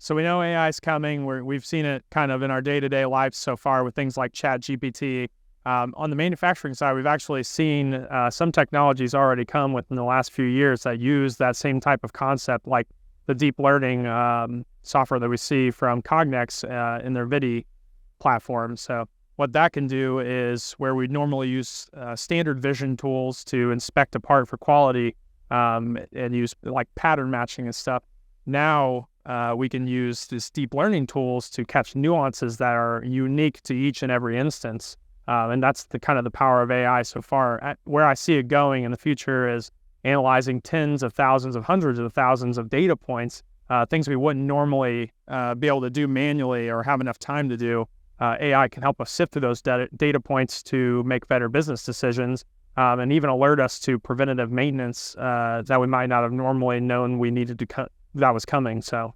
So we know AI is coming. We've seen it kind of in our day-to-day lives so far with things like ChatGPT. On the manufacturing side, we've actually seen some technologies already come within the last few years that use that same type of concept, like the deep learning software that we see from Cognex in their VIDI platform. So what that can do is where we normally use standard vision tools to inspect a part for quality and use like pattern matching and stuff. Now we can use these deep learning tools to catch nuances that are unique to each and every instance. And that's the kind of the power of AI so far. Where I see it going in the future is analyzing tens of thousands of hundreds of thousands of data points, things we wouldn't normally be able to do manually or have enough time to do. AI can help us sift through those data points to make better business decisions and even alert us to preventative maintenance that we might not have normally known we needed to that was coming. So